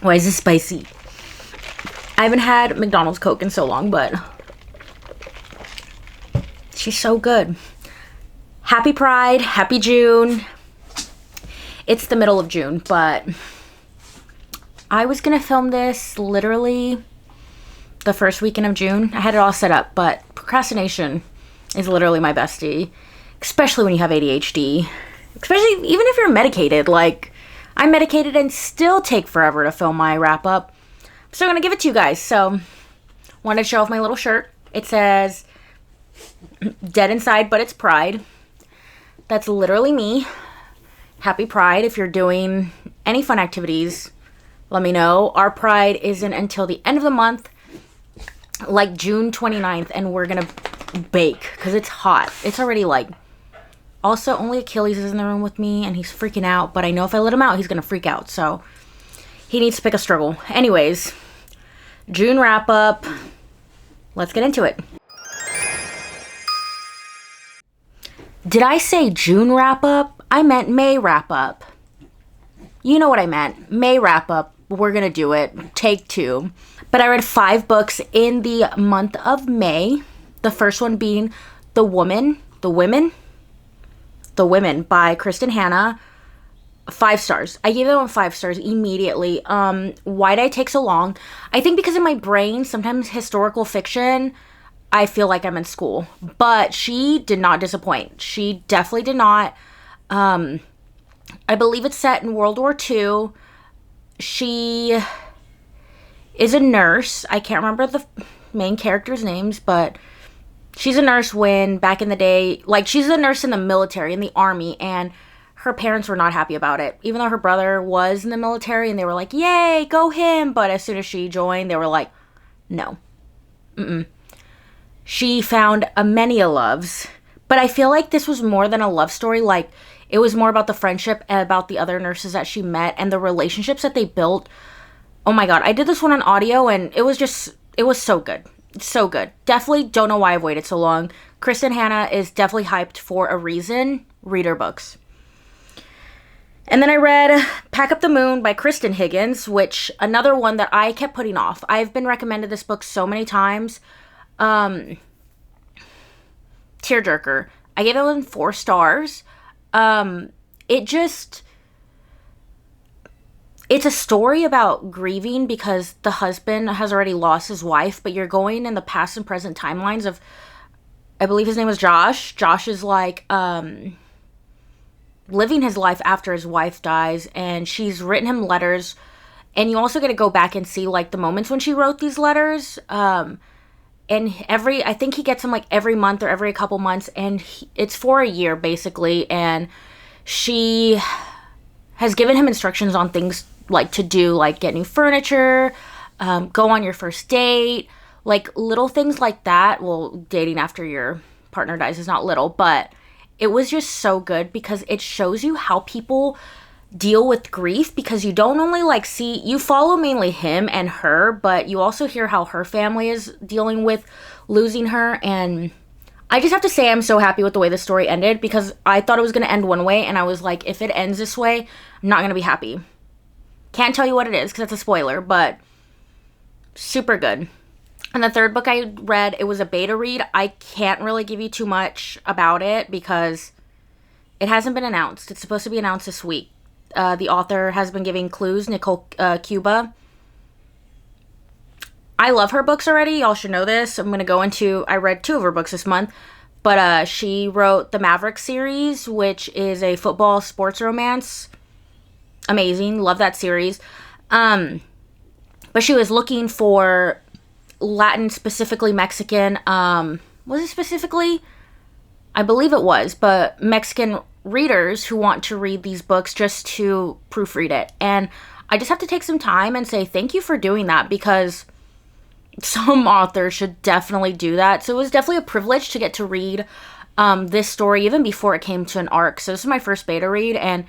Why is this spicy? I haven't had McDonald's Coke in so long, but she's so good. Happy Pride, happy June. It's the middle of June, but I was gonna film this literally the first weekend of June. I had it all set up, but procrastination is literally my bestie, especially when you have ADHD, especially even if you're medicated. Like, I'm medicated and still take forever to film my wrap up. I'm still gonna give it to you guys. So, wanted to show off my little shirt. It says dead inside, but it's pride. That's literally me. Happy Pride. If you're doing any fun activities, let me know. Our Pride isn't until the end of the month, like June 29th, and we're gonna bake because it's hot. It's already like, also only Achilles is in the room with me and he's freaking out, but I know if I let him out, he's gonna freak out. So he needs to pick a struggle. Anyways, June wrap up. Let's get into it. Did I say June wrap up? I meant May wrap up. You know what I meant. May wrap up. We're gonna do it. Take 2. But I read 5 books in the month of May. The first one being The Women by Kristen Hanna. 5 stars. I gave that one 5 stars immediately. Why did I take so long? I think because in my brain, sometimes historical fiction, I feel like I'm in school. But she did not disappoint. She definitely did not. I believe it's set in World War II. She is a nurse. I can't remember the main characters' names, but she's a nurse when back in the day, like, she's a nurse in the military, in the army, and her parents were not happy about it. Even though her brother was in the military and they were like, yay, go him. But as soon as she joined, they were like, no. She found many loves. But I feel like this was more than a love story. Like, it was more about the friendship and about the other nurses that she met and the relationships that they built. Oh my god, I did this one on audio and it was so good. So good. Definitely don't know why I've waited so long. Kristen Hanna is definitely hyped for a reason. Read her books. And then I read Pack Up the Moon by Kristen Higgins, which another one that I kept putting off. I've been recommended this book so many times. Tearjerker. I gave it one 4 stars. It's a story about grieving because the husband has already lost his wife, but you're going in the past and present timelines of, I believe his name was Josh. Josh is like, living his life after his wife dies, and she's written him letters, and you also get to go back and see, like, the moments when she wrote these letters, and I think he gets them, like, every month or every couple months, and it's for a year, basically, and she has given him instructions on things, like, to do, like, get new furniture, go on your first date, like, little things like that. Well, dating after your partner dies is not little, but it was just so good because it shows you how people deal with grief, because you don't only, like, you follow mainly him and her, but you also hear how her family is dealing with losing her. And I just have to say I'm so happy with the way the story ended, because I thought it was going to end one way, and I was like, if it ends this way, I'm not going to be happy. Can't tell you what it is because that's a spoiler, but super good. And the third book I read, it was a beta read. I can't really give you too much about it because it hasn't been announced. It's supposed to be announced this week. The author has been giving clues, Nicole Cuba. I love her books already. Y'all should know this. I read 2 of her books this month. But she wrote the Maverick series, which is a football sports romance. Amazing. Love that series. But she was looking for Latin, specifically Mexican. Was it specifically? I believe it was. But Mexican readers who want to read these books just to proofread it. And I just have to take some time and say thank you for doing that, because some authors should definitely do that. So it was definitely a privilege to get to read this story even before it came to an arc. So this is my first beta read, and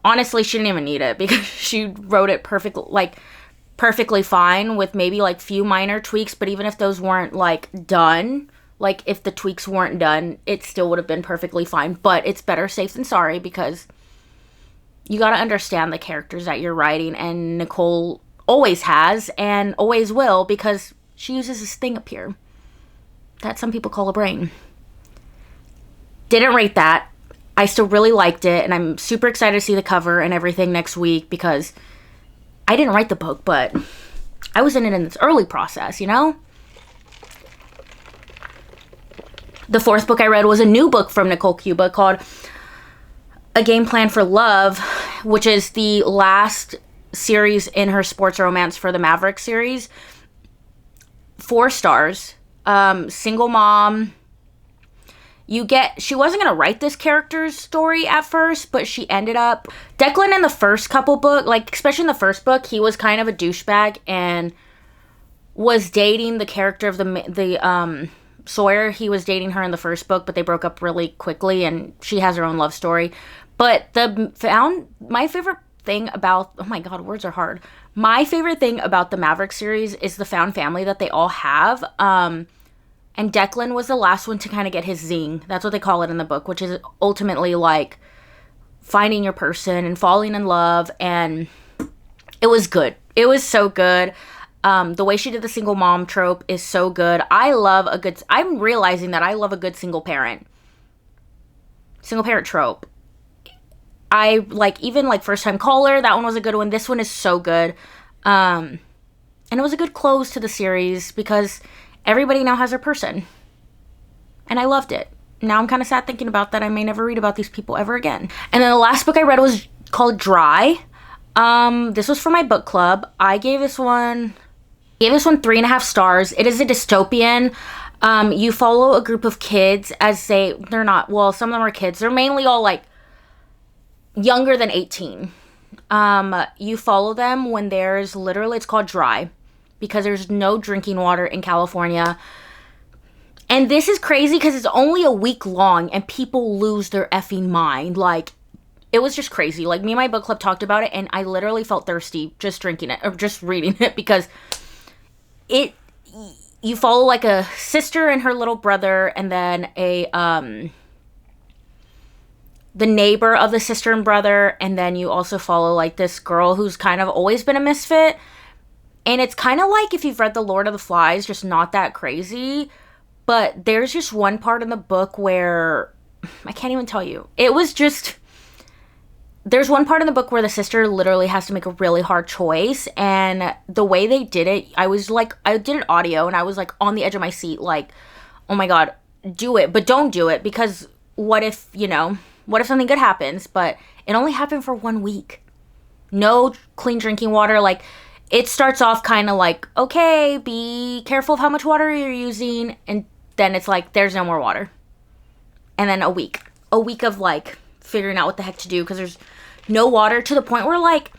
honestly, she didn't even need it because she wrote it perfectly fine with maybe like few minor tweaks. But even if those weren't like done, like if the tweaks weren't done, it still would have been perfectly fine. But it's better safe than sorry, because you got to understand the characters that you're writing, and Nicole always has and always will, because she uses this thing up here that some people call a brain. Didn't rate that. I still really liked it, and I'm super excited to see the cover and everything next week, because I didn't write the book, but I was in it in this early process, you know? The fourth book I read was a new book from Nicole Cuba called A Game Plan for Love, which is the last series in her sports romance for the Maverick series. 4 stars. Single mom. She wasn't going to write this character's story at first, but she ended up. Declan in the first couple book, like especially in the first book, he was kind of a douchebag and was dating the character of the Sawyer. He was dating her in the first book, but they broke up really quickly, and she has her own love story. But my favorite thing about, oh my god, words are hard. My favorite thing about the Maverick series is the found family that they all have. And Declan was the last one to kind of get his zing. That's what they call it in the book, which is ultimately like finding your person and falling in love. And it was good. It was so good. The way she did the single mom trope is so good. I'm realizing that I love a good single parent trope. I like, even like First Time Caller, that one was a good one. This one is so good. And it was a good close to the series because everybody now has their person. And I loved it. Now I'm kind of sad thinking about that. I may never read about these people ever again. And then the last book I read was called Dry. This was for my book club. I gave this one 3.5 stars. It is a dystopian. You follow a group of kids as they're not, well, some of them are kids. They're mainly all like younger than 18. You follow them when there's literally, it's called Dry, because there's no drinking water in California. And this is crazy because it's only a week long and people lose their effing mind. Like, it was just crazy. Like, me and my book club talked about it, and I literally felt thirsty just drinking it, or just reading it, because you follow like a sister and her little brother, and then the neighbor of the sister and brother, and then you also follow like this girl who's kind of always been a misfit. And it's kind of like if you've read The Lord of the Flies, just not that crazy. But there's just one part in the book where, I can't even tell you. There's one part in the book where the sister literally has to make a really hard choice. And the way they did it, I did it audio, and I was like on the edge of my seat, like, oh my god, do it, but don't do it, because what if something good happens? But it only happened for 1 week. No clean drinking water. Like, it starts off kind of like, okay, be careful of how much water you're using. And then it's like, there's no more water. And then a week of like figuring out what the heck to do, because there's no water, to the point where like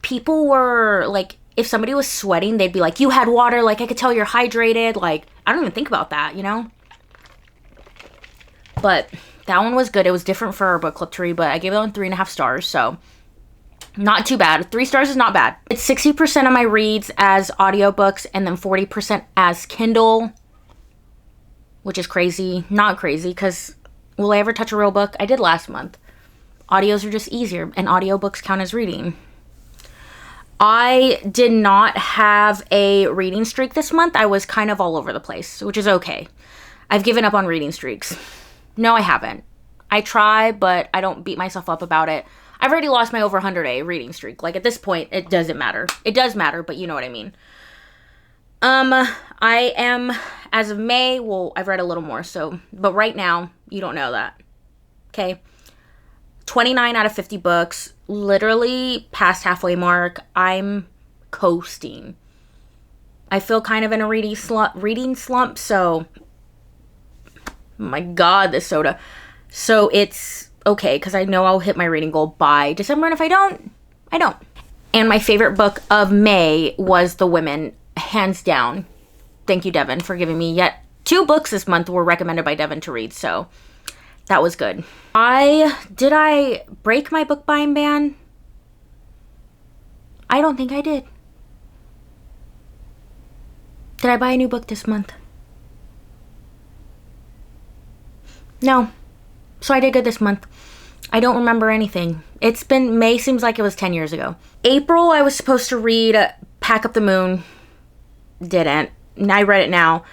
people were like, if somebody was sweating, they'd be like, you had water. Like, I could tell you're hydrated. Like, I don't even think about that, you know? But that one was good. It was different for our book club to read, but I gave that one 3.5 stars. So not too bad. 3 stars is not bad. It's 60% of my reads as audiobooks, and then 40% as Kindle, which is crazy. Not crazy, because will I ever touch a real book? I did last month. Audios are just easier, and audiobooks count as reading. I did not have a reading streak this month. I was kind of all over the place, which is okay. I've given up on reading streaks. No, I haven't. I try, but I don't beat myself up about it. I've already lost my over 100-day reading streak. Like, at this point, it doesn't matter. It does matter, but you know what I mean. I am, as of May, well, I've read a little more, so, but right now, you don't know that. Okay? 29 out of 50 books, literally past halfway mark. I'm coasting. I feel kind of in a reading slump, so, my god, this soda. So it's okay, because I know I'll hit my reading goal by December, and if I don't, I don't. And my favorite book of May was The Women, hands down. Thank you, Devin, for giving me yet 2 books this month were recommended by Devin to read, so that was good. Did I break my book buying ban? I don't think I did. Did I buy a new book this month? No. So I did good this month. I don't remember anything. May seems like it was 10 years ago. April, I was supposed to read Pack Up the Moon. Didn't. I read it now.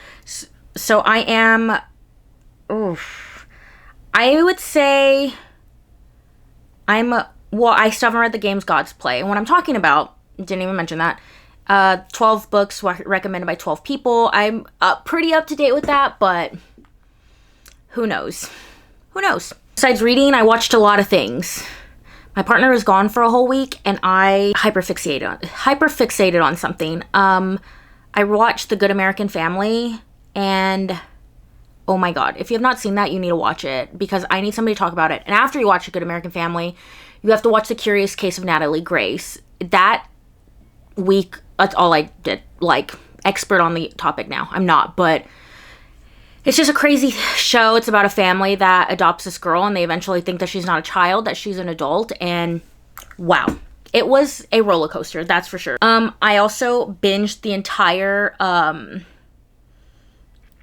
So I am, I would say I still haven't read The Games Gods Play. And what I'm talking about, didn't even mention that, 12 books recommended by 12 people. I'm pretty up to date with that, but who knows? Who knows? Besides reading, I watched a lot of things. My partner was gone for a whole week, and I hyperfixated on something. I watched The Good American Family, and oh my god, if you have not seen that, you need to watch it, because I need somebody to talk about it. And after you watch The Good American Family, you have to watch The Curious Case of Natalie Grace. That week, that's all I did. Like, expert on the topic now. I'm not, but it's just a crazy show. It's about a family that adopts this girl, and they eventually think that she's not a child, that she's an adult, and wow. It was a roller coaster, that's for sure. I also binged the entire,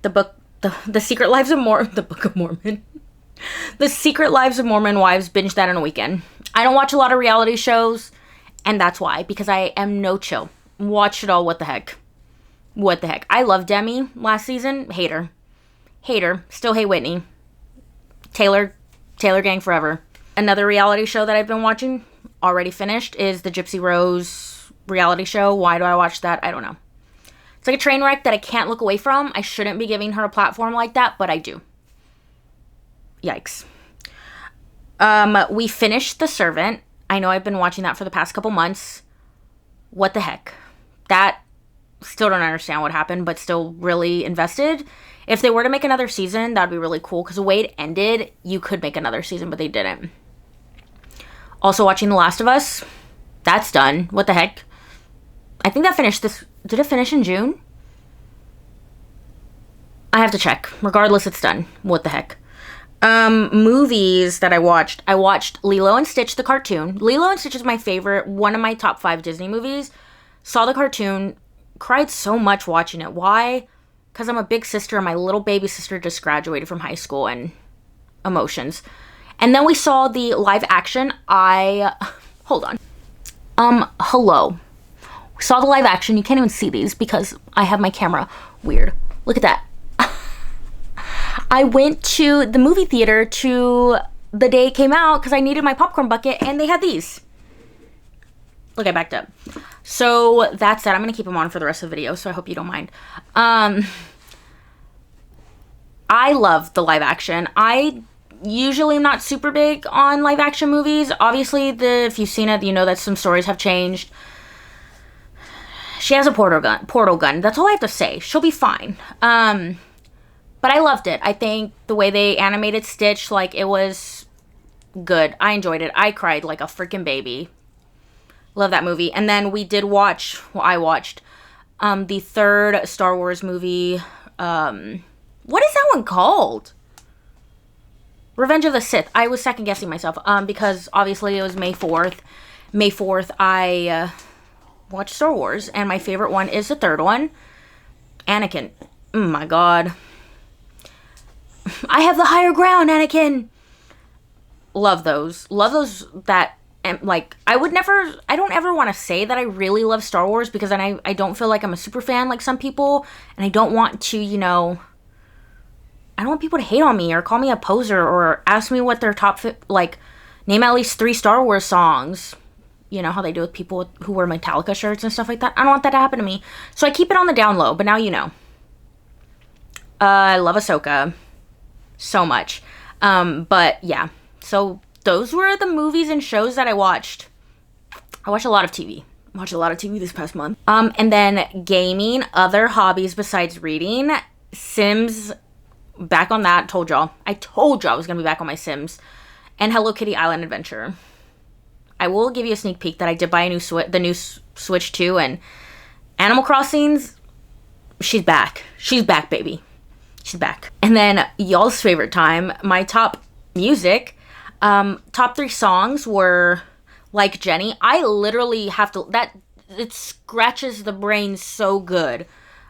The Secret Lives of the Book of Mormon. The Secret Lives of Mormon Wives, binged that in a weekend. I don't watch a lot of reality shows, and that's why, because I am no chill. Watch it all, what the heck. What the heck. I loved Demi last season. Hate her. Still hate Whitney. Taylor Gang forever. Another reality show that I've been watching, already finished, is the Gypsy Rose reality show. Why do I watch that? I don't know. It's like a train wreck that I can't look away from. I shouldn't be giving her a platform like that, but I do. Yikes. We finished The Servant. I know I've been watching that for the past couple months. What the heck? That, still don't understand what happened, but still really invested. If they were to make another season, that'd be really cool, because the way it ended, you could make another season, but they didn't. Also watching The Last of Us. That's done. What the heck? I think that finished this. Did it finish in June? I have to check. Regardless, it's done. What the heck? Movies that I watched. I watched Lilo and Stitch, the cartoon. Lilo and Stitch is my favorite, one of my top 5 Disney movies. Saw the cartoon. Cried so much watching it. Why? Because I'm a big sister, and my little baby sister just graduated from high school, and emotions. And then we saw the live action. Hold on. Hello. We saw the live action. You can't even see these because I have my camera. Weird. Look at that. I went to the movie theater the day it came out because I needed my popcorn bucket, and they had these. Look, I backed up. So that's that. I'm going to keep them on for the rest of the video, so I hope you don't mind. I love the live action. I usually am not super big on live action movies. Obviously, if you've seen it, you know that some stories have changed. She has a portal gun. That's all I have to say. She'll be fine. But I loved it. I think the way they animated Stitch, like, it was good. I enjoyed it. I cried like a freaking baby. Love that movie. And then we did watch, I watched, the third Star Wars movie. What is that one called? Revenge of the Sith. I was second guessing myself, because obviously it was May 4th. May 4th, I watched Star Wars, and my favorite one is the third one. Anakin. Oh my god. I have the higher ground, Anakin. Love those. Love those that, like, I don't ever want to say that I really love Star Wars, because then I don't feel like I'm a super fan like some people, and I don't want to, I don't want people to hate on me or call me a poser or ask me what their name at least 3 Star Wars songs. You know how they do with people who wear Metallica shirts and stuff like that. I don't want that to happen to me. So I keep it on the down low, but now you know. I love Ahsoka so much. But yeah. So those were the movies and shows that I watched. I watched a lot of TV. I watched a lot of TV this past month. And then gaming, other hobbies besides reading. Sims, back on that. I told y'all I was going to be back on my Sims. And Hello Kitty Island Adventure. I will give you a sneak peek that I did buy the new Switch 2, and Animal Crossing's, she's back. She's back, baby. She's back. And then y'all's favorite time, my top music, top 3 songs were Like Jenny. I literally have to, it scratches the brain so good,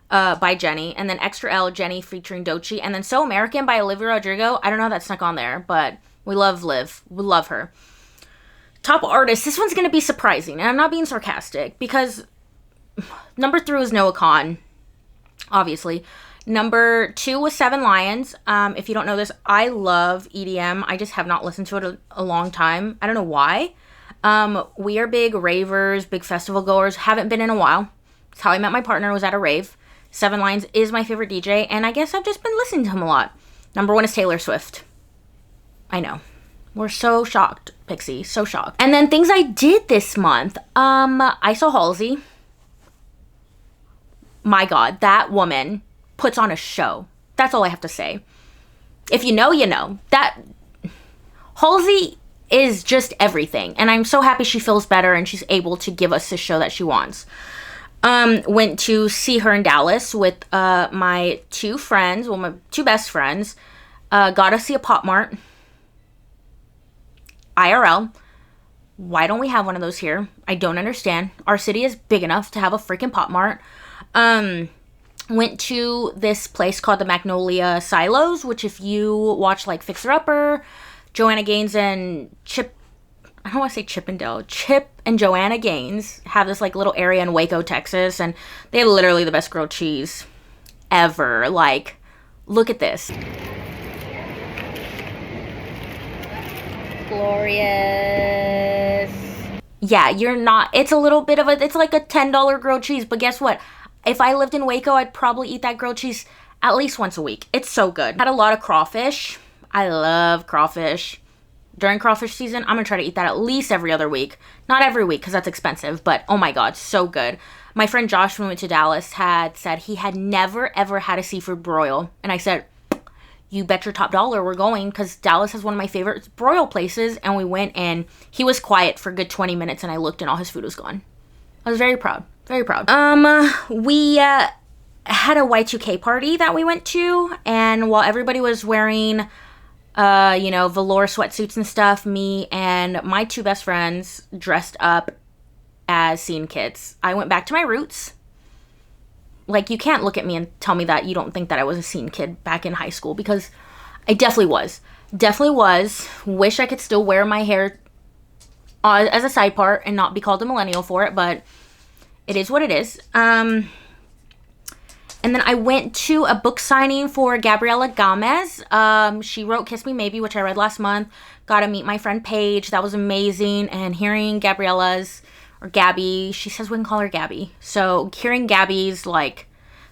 by Jenny. And then Extra L, Jenny featuring Doechii. And then So American by Olivia Rodrigo. I don't know how that snuck on there, but We love Liv. We love her. Top artist. This one's going to be surprising. And I'm not being sarcastic because number 3 was Noah Kahan, obviously. Number 2 was Seven Lions. If you don't know this, I love EDM. I just have not listened to it a long time. I don't know why. We are big ravers, big festival goers. Haven't been in a while. That's how I met my partner, was at a rave. Seven Lions is my favorite DJ, and I guess I've just been listening to him a lot. Number 1 is Taylor Swift. I know. We're so shocked, Pixie. So shocked. And then things I did this month. I saw Halsey. My God, that woman puts on a show. That's all I have to say. If you know, you know. That Halsey is just everything. And I'm so happy she feels better and she's able to give us the show that she wants. Went to see her in Dallas with my 2 friends. Well, my 2 best friends. Got to see a Pop Mart. IRL. Why don't we have one of those here? I don't understand. Our city is big enough to have a freaking Pop Mart. Went to this place called the Magnolia Silos, which if you watch like Fixer Upper, Joanna Gaines and Chip and Joanna Gaines have this like little area in Waco, Texas, and they have literally the best grilled cheese ever. Like, look at this. Glorious. Yeah, it's a little bit of it's like a $10 grilled cheese, but guess what? If I lived in Waco, I'd probably eat that grilled cheese at least once a week. It's so good. Had a lot of crawfish. I love crawfish. During crawfish season, I'm going to try to eat that at least every other week. Not every week because that's expensive, but oh my God, so good. My friend Josh, when we went to Dallas, had said he had never ever had a seafood broil. And I said, you bet your top dollar we're going because Dallas has one of my favorite broil places. And we went and he was quiet for a good 20 minutes and I looked and all his food was gone. I was very proud. Very proud. We had a Y2K party that we went to, and while everybody was wearing, velour sweatsuits and stuff, me and my 2 best friends dressed up as scene kids. I went back to my roots. Like, you can't look at me and tell me that you don't think that I was a scene kid back in high school, because I definitely was. Definitely was. Wish I could still wear my hair as a side part and not be called a millennial for it, but it is what it is. And then I went to a book signing for Gabriela Gomez. She wrote Kiss Me Maybe, which I read last month. Got to meet my friend Paige. That was amazing. And hearing Gabriela's, or Gabby, she says we can call her Gabby. So hearing Gabby's, like,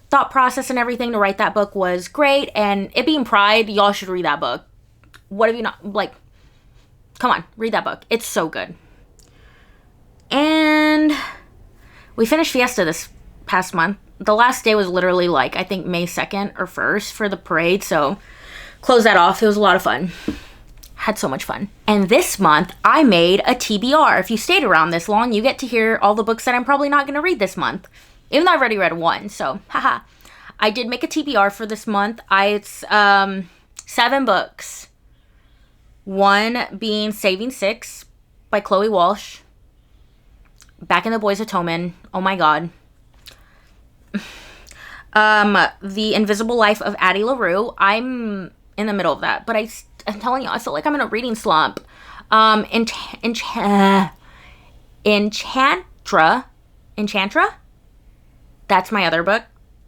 thought process and everything to write that book was great. And it being Pride, y'all should read that book. What have you not, like, come on, read that book. It's so good. And we finished Fiesta this past month. The last day was literally like, I think May 2nd or 1st for the parade. So close that off. It was a lot of fun. Had so much fun. And this month I made a TBR. If you stayed around this long, you get to hear all the books that I'm probably not going to read this month. Even though I've already read 1. So, haha. I did make a TBR for this month. It's 7 books. 1 being Saving Six by Chloe Walsh. Back in the Boys of Toman. Oh my God. The Invisible Life of Addie LaRue. I'm in the middle of that, but I'm telling you, I feel like I'm in a reading slump. Enchantra. That's my other book.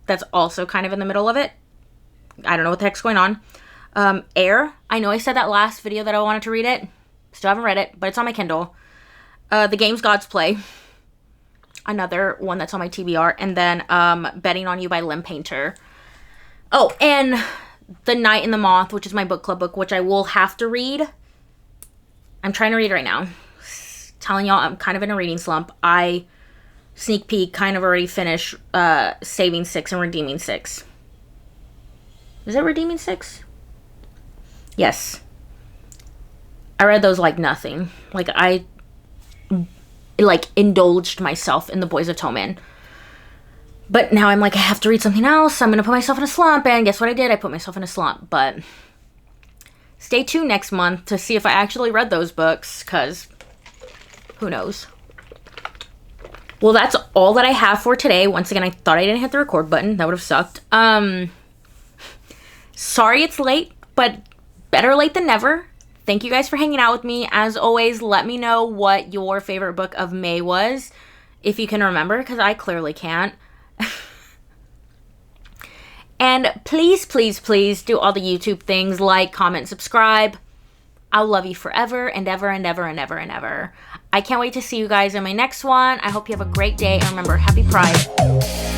That's also kind of in the middle of it. I don't know what the heck's going on. Air. I know I said that last video that I wanted to read it. Still haven't read it, but it's on my Kindle. The Games Gods Play. Another one that's on my TBR. And then Betting on You by Lim Painter. Oh, and The Night and the Moth, which is my book club book, which I will have to read. I'm trying to read right now. Telling y'all I'm kind of in a reading slump. I, sneak peek, kind of already finished Saving Six and Redeeming Six. Is it Redeeming Six? Yes. I read those like nothing. Like, I indulged myself in the Boys of Toman. But now I'm like, I have to read something else. I'm going to put myself in a slump. And guess what I did? I put myself in a slump. But stay tuned next month to see if I actually read those books. Because who knows? Well, that's all that I have for today. Once again, I thought I didn't hit the record button. That would have sucked. Sorry it's late. But better late than never. Thank you guys for hanging out with me. As always, let me know what your favorite book of May was, if you can remember, because I clearly can't. And please, please, please do all the YouTube things, like, comment, subscribe. I'll love you forever and ever and ever and ever and ever. I can't wait to see you guys in my next one. I hope you have a great day. And remember, happy Pride.